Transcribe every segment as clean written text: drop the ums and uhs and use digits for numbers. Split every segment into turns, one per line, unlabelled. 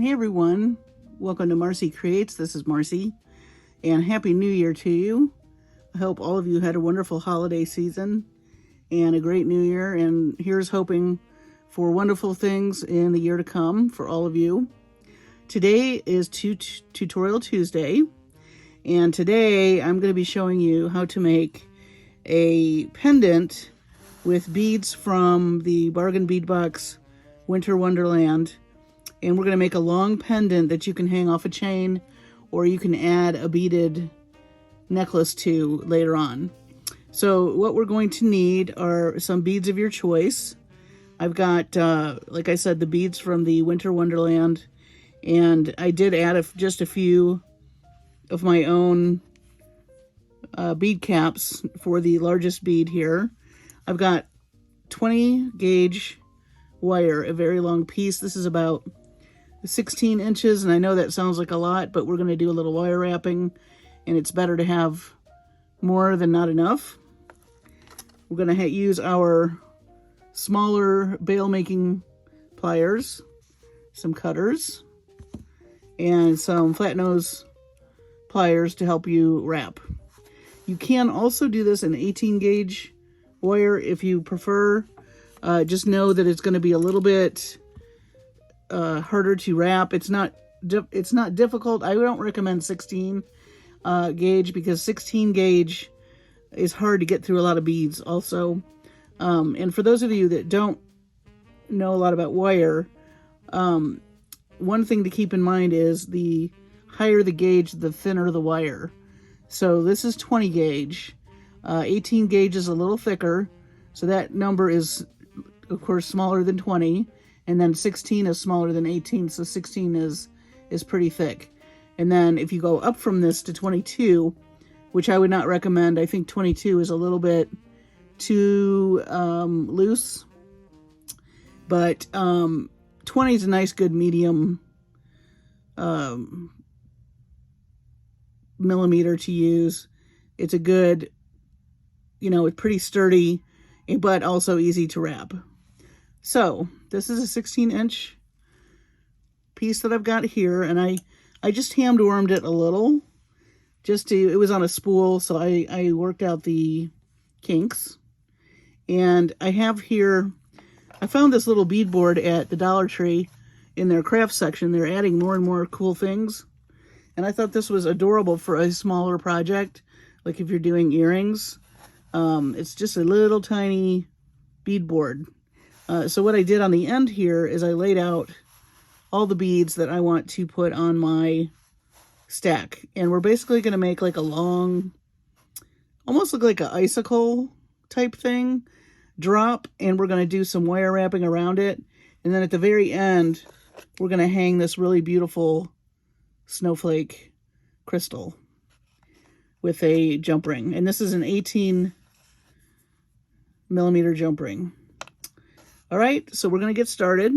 Hey everyone, welcome to Marcie Creates. This is Marcie, and Happy New Year to you. I hope all of you had a wonderful holiday season and a great New Year, and here's hoping for wonderful things in the year to come for all of you. Today is Tutorial Tuesday, and today I'm going to be showing you how to make a pendant with beads from the Bargain Bead Box Winter Wonderland. And we're going to make a long pendant that you can hang off a chain, or you can add a beaded necklace to later on. So what we're going to need are some beads of your choice. I've got, like I said, the beads from the Winter Wonderland, and I did add just a few of my own bead caps for the largest bead here. I've got 20 gauge wire, a very long piece. This is about 16 inches, and I know that sounds like a lot, but we're going to do a little wire wrapping, and it's better to have more than not enough. We're going to use our smaller bail making pliers, some cutters, and some flat nose pliers to help you wrap. You can also do this in 18 gauge wire if you prefer. Just know that it's going to be a little bit harder to wrap. It's not difficult. I don't recommend 16 gauge, because 16 gauge is hard to get through a lot of beads also. And for those of you that don't know a lot about wire, one thing to keep in mind is the higher the gauge, the thinner the wire. So this is 20 gauge. 18 gauge is a little thicker, so that number is of course smaller than 20. And then 16 is smaller than 18, so 16 is pretty thick. And then if you go up from this to 22, which I would not recommend, I think 22 is a little bit too loose. But 20 is a nice, good medium millimeter to use. It's a good, it's pretty sturdy, but also easy to wrap. So this is a 16-inch piece that I've got here, and I just hand-warmed it a little. It was on a spool, so I worked out the kinks. And I have here, I found this little bead board at the Dollar Tree in their craft section. They're adding more and more cool things. And I thought this was adorable for a smaller project, like if you're doing earrings. It's just a little tiny bead board. So what I did on the end here is I laid out all the beads that I want to put on my stack. And we're basically going to make like a long, almost look like an icicle type thing, drop, and we're going to do some wire wrapping around it. And then at the very end, we're going to hang this really beautiful snowflake crystal with a jump ring. And this is an 18 millimeter jump ring. All right, so we're going to get started.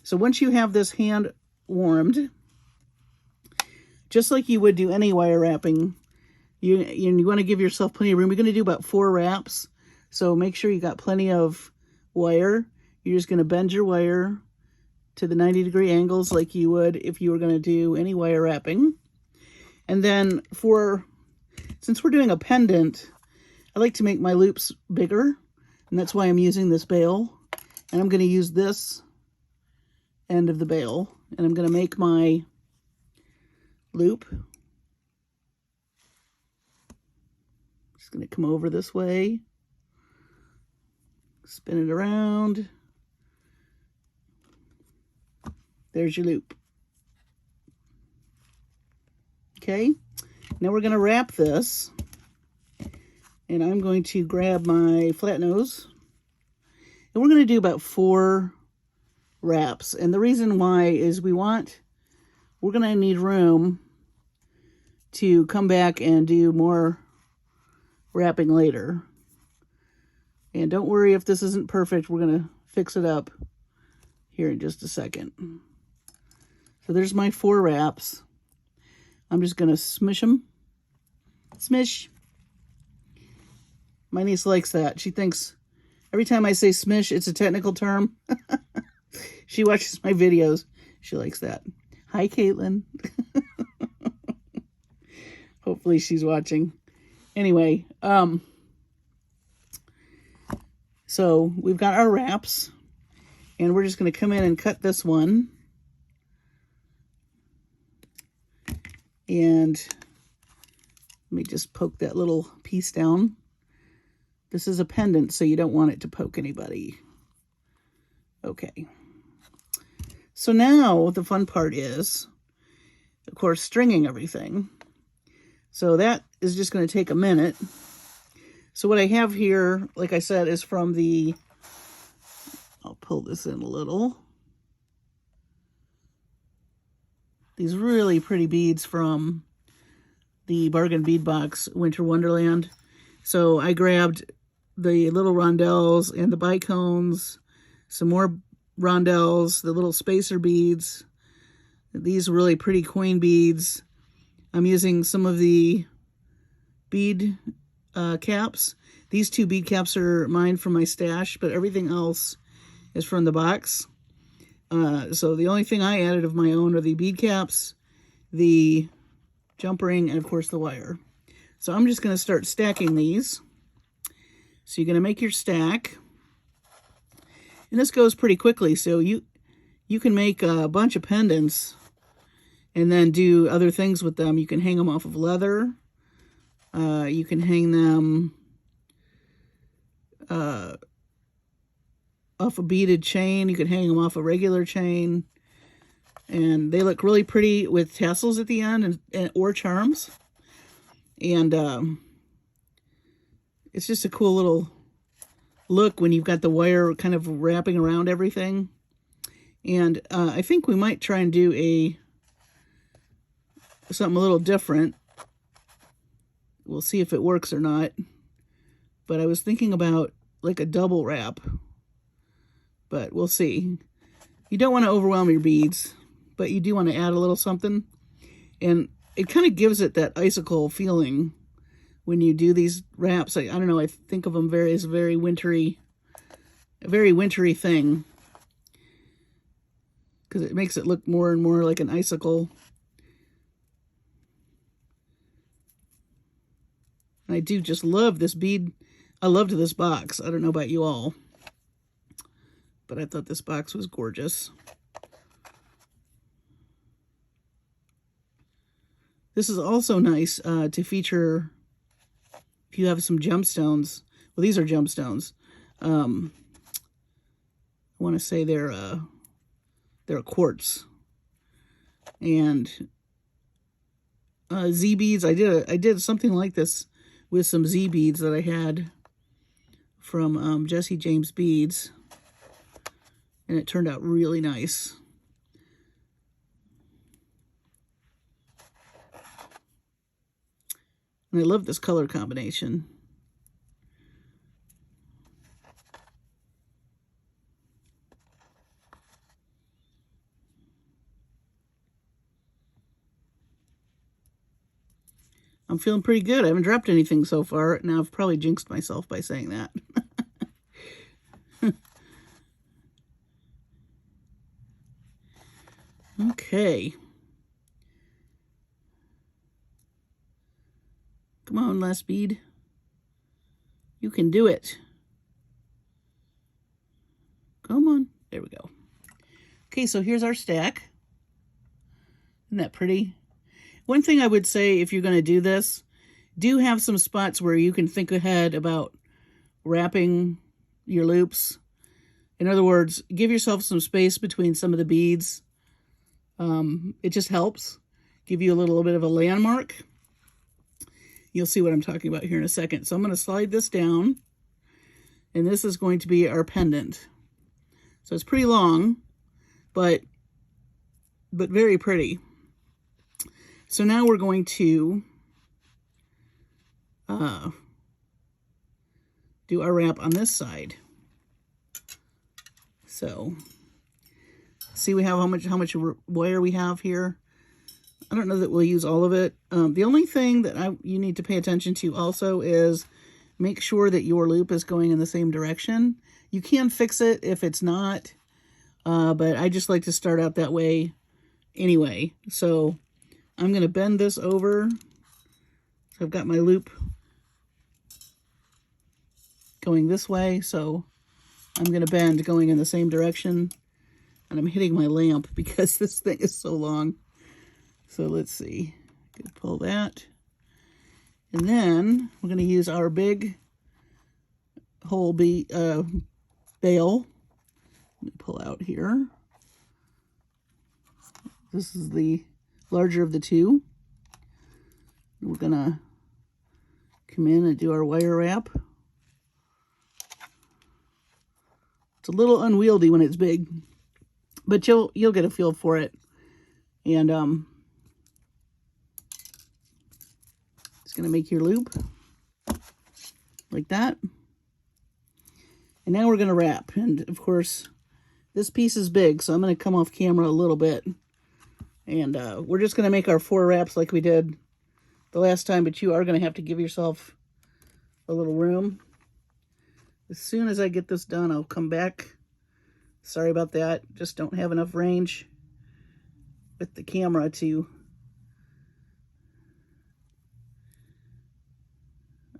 So once you have this hand warmed, just like you would do any wire wrapping, you want to give yourself plenty of room. You're going to do about 4 wraps, so make sure you got plenty of wire. You're just going to bend your wire to the 90-degree angles like you would if you were going to do any wire wrapping. And then since we're doing a pendant, I like to make my loops bigger, and that's why I'm using this bail. And I'm going to use this end of the bail, and I'm going to make my loop. Just going to come over this way, spin it around. There's your loop. Okay, now we're going to wrap this, and I'm going to grab my flat nose. And we're going to do about 4 wraps. And the reason why is we're going to need room to come back and do more wrapping later. And don't worry if this isn't perfect. We're going to fix it up here in just a second. So there's my 4 wraps. I'm just going to smish them. Smish. My niece likes that. She thinks every time I say smish, it's a technical term. She watches my videos. She likes that. Hi, Caitlin. Hopefully she's watching. Anyway, so we've got our wraps, and we're just going to come in and cut this one. And let me just poke that little piece down. This is a pendant, so you don't want it to poke anybody. Okay. So now the fun part is, of course, stringing everything. So that is just going to take a minute. So what I have here, like I said, is from the, I'll pull this in a little. These really pretty beads from the bargain bead box, Winter Wonderland. So I grabbed the little rondelles and the bicones, some more rondelles, the little spacer beads, these really pretty coin beads. I'm using some of the bead caps. These 2 bead caps are mine from my stash, but everything else is from the box. So the only thing I added of my own are the bead caps, the jump ring, and of course the wire. So I'm just going to start stacking these. So you're going to make your stack. And this goes pretty quickly, so you can make a bunch of pendants and then do other things with them. You can hang them off of leather. You can hang them off a beaded chain. You can hang them off a regular chain. And they look really pretty with tassels at the end or charms. And it's just a cool little look when you've got the wire kind of wrapping around everything. And I think we might try and do something a little different. We'll see if it works or not. But I was thinking about like a double wrap. But we'll see. You don't want to overwhelm your beads, but you do want to add a little something. And it kind of gives it that icicle feeling when you do these wraps. I don't know, I think of them as a very wintry thing. Because it makes it look more and more like an icicle. And I do just love this bead. I loved this box. I don't know about you all, but I thought this box was gorgeous. This is also nice to feature if you have some gemstones. Well, these are gemstones. I want to say they're a quartz. And Z beads. I did something like this with some Z beads that I had from Jesse James Beads, and it turned out really nice. And I love this color combination. I'm feeling pretty good. I haven't dropped anything so far. Now, I've probably jinxed myself by saying that. Okay. Come on, last bead. You can do it. Come on. There we go. Okay, so here's our stack. Isn't that pretty? One thing I would say, if you're going to do this, do have some spots where you can think ahead about wrapping your loops. In other words, give yourself some space between some of the beads. It just helps give you a little bit of a landmark. You'll see what I'm talking about here in a second. So I'm going to slide this down, and this is going to be our pendant. So it's pretty long, but very pretty. So now we're going to do our wrap on this side. So see, we have how much wire we have here. I don't know that we'll use all of it. The only thing that you need to pay attention to also is make sure that your loop is going in the same direction. You can fix it if it's not, but I just like to start out that way anyway, so I'm going to bend this over. So I've got my loop going this way, so I'm going to bend going in the same direction. And I'm hitting my lamp because this thing is so long. So let's see. Pull that. And then we're going to use our big whole bail. Let me pull out here. This is the larger of the two. We're going to come in and do our wire wrap. It's a little unwieldy when it's big, but you'll get a feel for it. And it's going to make your loop like that. And now we're going to wrap. And of course, this piece is big, so I'm going to come off camera a little bit. And we're just going to make our 4 wraps like we did the last time, but you are going to have to give yourself a little room. As soon as I get this done, I'll come back. Sorry about that. Just don't have enough range with the camera to...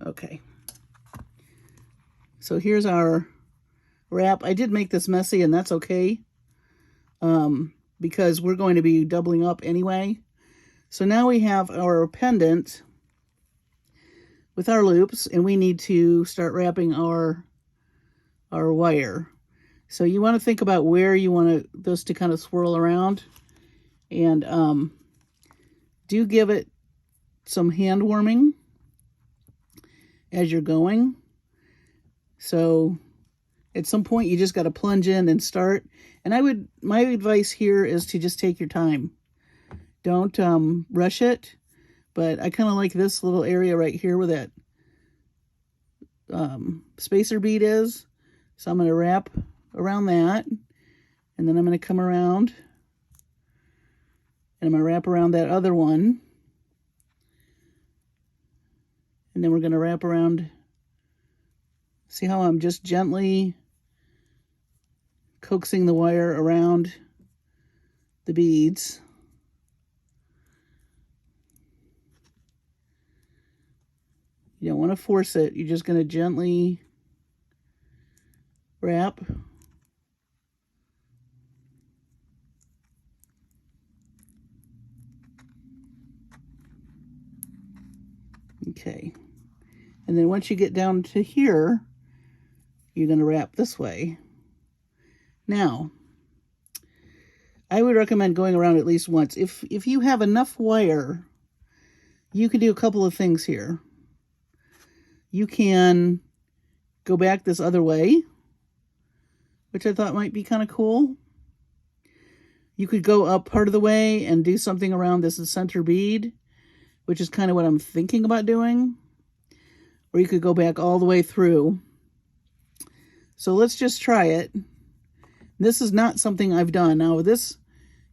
Okay. So here's our wrap. I did make this messy, and that's okay. Because we're going to be doubling up anyway. So now we have our pendant with our loops, and we need to start wrapping our wire. So you want to think about where you want this to kind of swirl around, and do give it some hand warming as you're going. So at some point you just got to plunge in and start. And my advice here is to just take your time. Don't rush it. But I kind of like this little area right here where that spacer bead is. So I'm going to wrap around that. And then I'm going to come around. And I'm going to wrap around that other one. And then we're going to wrap around. See how I'm just gently coaxing the wire around the beads. You don't want to force it. You're just going to gently wrap. Okay. And then once you get down to here, you're going to wrap this way. Now, I would recommend going around at least once. If you have enough wire, you can do a couple of things here. You can go back this other way, which I thought might be kind of cool. You could go up part of the way and do something around this center bead, which is kind of what I'm thinking about doing. Or you could go back all the way through. So let's just try it. This is not something I've done. Now this,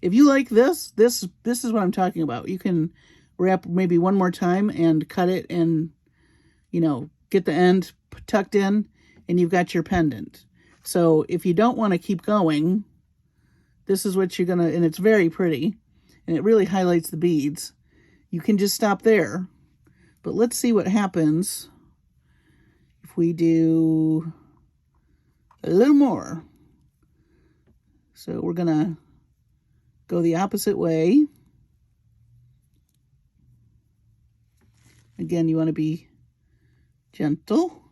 if you like this is what I'm talking about. You can wrap maybe one more time and cut it and, you know, get the end tucked in and you've got your pendant. So if you don't want to keep going, this is what you're going to, and it's very pretty and it really highlights the beads. You can just stop there. But let's see what happens if we do a little more. So we're going to go the opposite way. Again, you want to be gentle.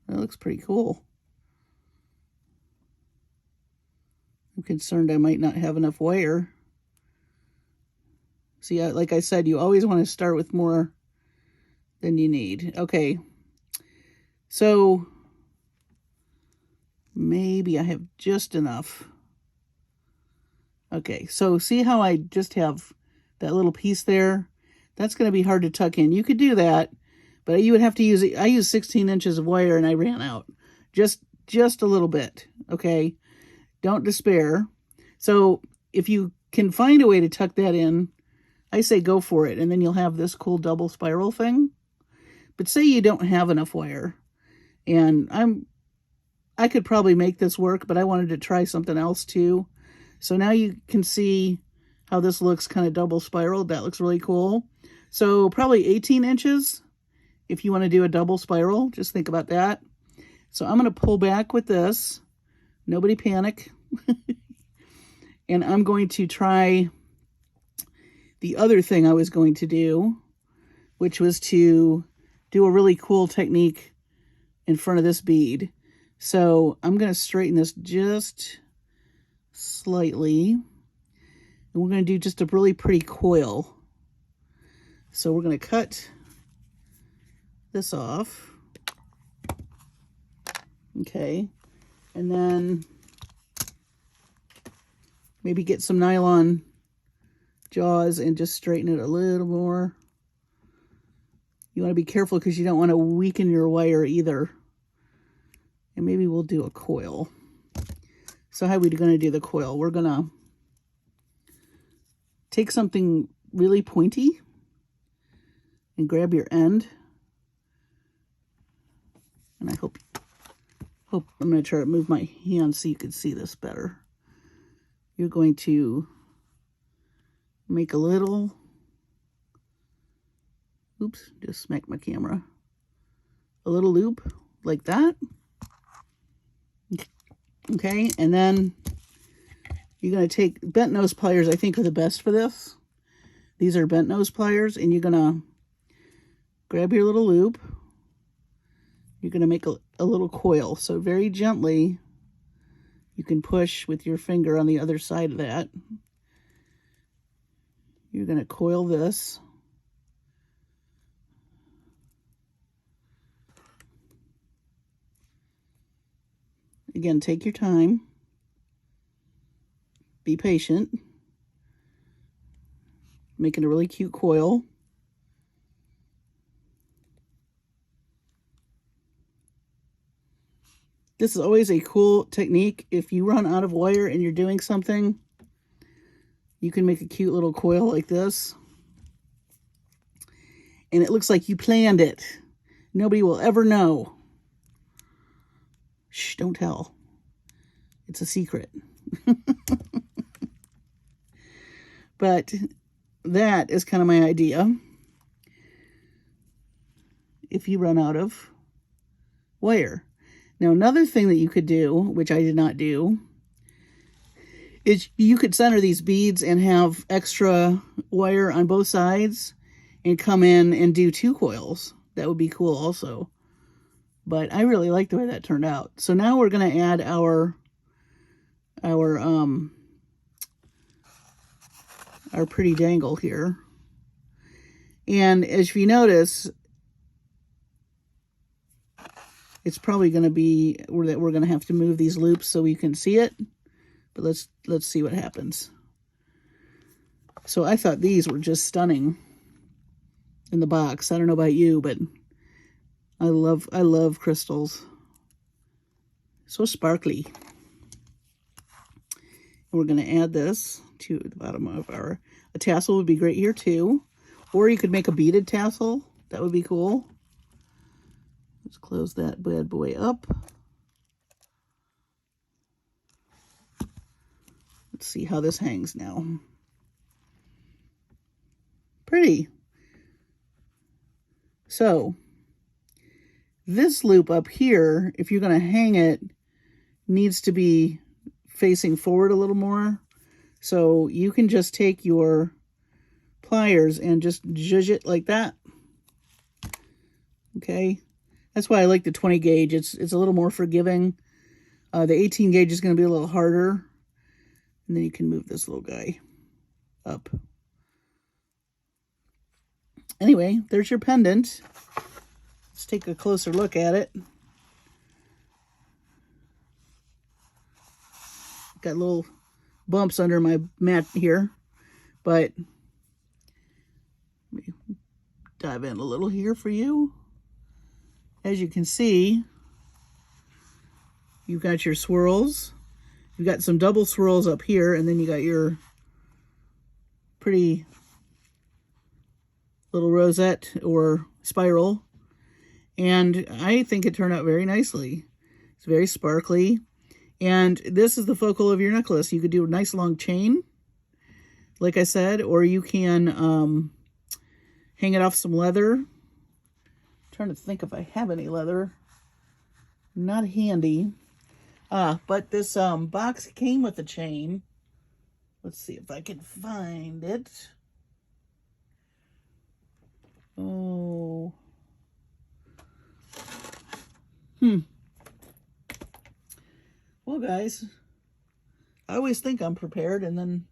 That looks pretty cool. I'm concerned I might not have enough wire. See, like I said, you always want to start with more than you need. Okay, so maybe I have just enough. Okay, so see how I just have that little piece there? That's going to be hard to tuck in. You could do that, but you would have to use it. I used 16 inches of wire and I ran out. Just a little bit, okay? Don't despair. So if you can find a way to tuck that in, I say go for it, and then you'll have this cool double spiral thing. But say you don't have enough wire. And I could probably make this work, but I wanted to try something else too. So now you can see how this looks kind of double spiraled. That looks really cool. So probably 18 inches if you want to do a double spiral. Just think about that. So I'm going to pull back with this. Nobody panic. And I'm going to try the other thing I was going to do, which was to do a really cool technique in front of this bead. So I'm going to straighten this just slightly. And we're going to do just a really pretty coil. So we're going to cut this off. Okay. And then maybe get some nylon jaws and just straighten it a little more. You want to be careful because you don't want to weaken your wire either. And maybe we'll do a coil. So how are we going to do the coil? We're going to take something really pointy and grab your end. And I hope I'm going to try to move my hand so you can see this better. You're going to make a little, oops, just smacked my camera. A little loop like that. Okay, and then you're going to take bent nose pliers, I think are the best for this. These are bent nose pliers, and you're going to grab your little loop. You're going to make a little coil. So very gently, you can push with your finger on the other side of that. You're going to coil this. Again, take your time. Be patient. Making a really cute coil. This is always a cool technique. If you run out of wire and you're doing something, you can make a cute little coil like this. And it looks like you planned it. Nobody will ever know. Shh, don't tell. It's a secret. But that is kind of my idea. If you run out of wire. Now, another thing that you could do, which I did not do, is you could center these beads and have extra wire on both sides and come in and do 2 coils. That would be cool also. But I really like the way that turned out. So now we're going to add our pretty dangle here. And as you notice, it's probably going to be that we're going to have to move these loops so you can see it. But let's see what happens. So I thought these were just stunning in the box. I don't know about you, but I love crystals. So sparkly. We're going to add this to the bottom of a tassel would be great here too. Or you could make a beaded tassel. That would be cool. Let's close that bad boy up. Let's see how this hangs now. Pretty. So this loop up here, if you're going to hang it, needs to be facing forward a little more. So you can just take your pliers and just zhuzh it like that. Okay. That's why I like the 20 gauge. It's a little more forgiving. The 18 gauge is going to be a little harder. And then you can move this little guy up. Anyway, there's your pendant. Let's take a closer look at it. Got little bumps under my mat here, but let me dive in a little here for you. As you can see, you've got your swirls. You've got some double swirls up here, and then you got your pretty little rosette or spiral. And I think it turned out very nicely. It's very sparkly. And this is the focal of your necklace. You could do a nice long chain, like I said, or you can hang it off some leather. I'm trying to think if I have any leather. Not handy. But this box came with a chain. Let's see if I can find it. Oh. Well, guys, I always think I'm prepared, and then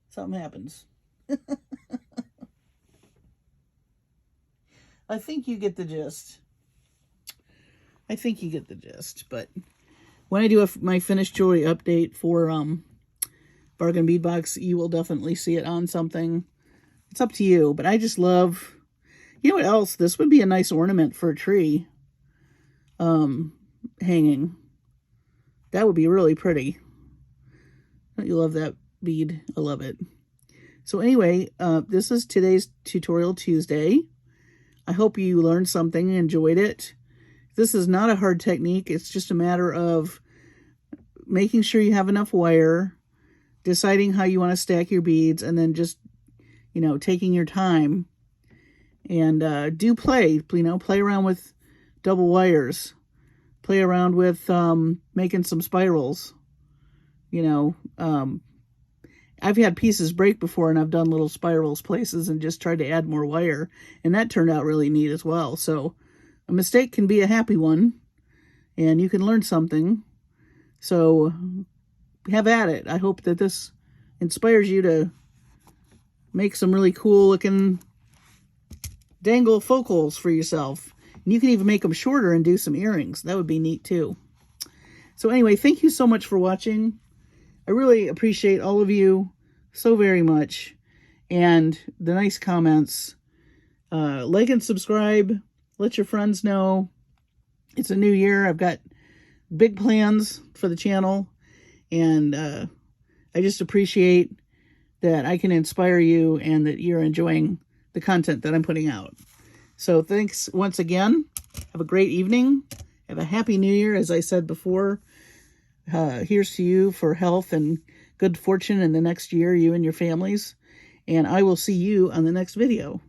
something happens. I think you get the gist. I think you get the gist. But when I do my finished jewelry update for Bargain Bead Box, you will definitely see it on something. It's up to you, but I just love... You know what else? This would be a nice ornament for a tree. Hanging. That would be really pretty. Don't you love that bead? I love it. So anyway, this is today's Tutorial Tuesday. I hope you learned something and enjoyed it. This is not a hard technique. It's just a matter of making sure you have enough wire, deciding how you want to stack your beads, and then just, you know, taking your time. And do play, you know, play around with double wires. Play around with making some spirals. You know, I've had pieces break before, and I've done little spirals places and just tried to add more wire. And that turned out really neat as well. So a mistake can be a happy one, and you can learn something. So have at it. I hope that this inspires you to make some really cool looking dangle focals for yourself. And you can even make them shorter and do some earrings. That would be neat too. So anyway, thank you so much for watching. I really appreciate all of you so very much. And the nice comments. Like and subscribe. Let your friends know. It's a new year. I've got big plans for the channel. And I just appreciate that I can inspire you and that you're enjoying the content that I'm putting out. So thanks once again. Have a great evening. Have a happy new year, as I said before. Here's to you for health and good fortune in the next year, you and your families. And I will see you on the next video.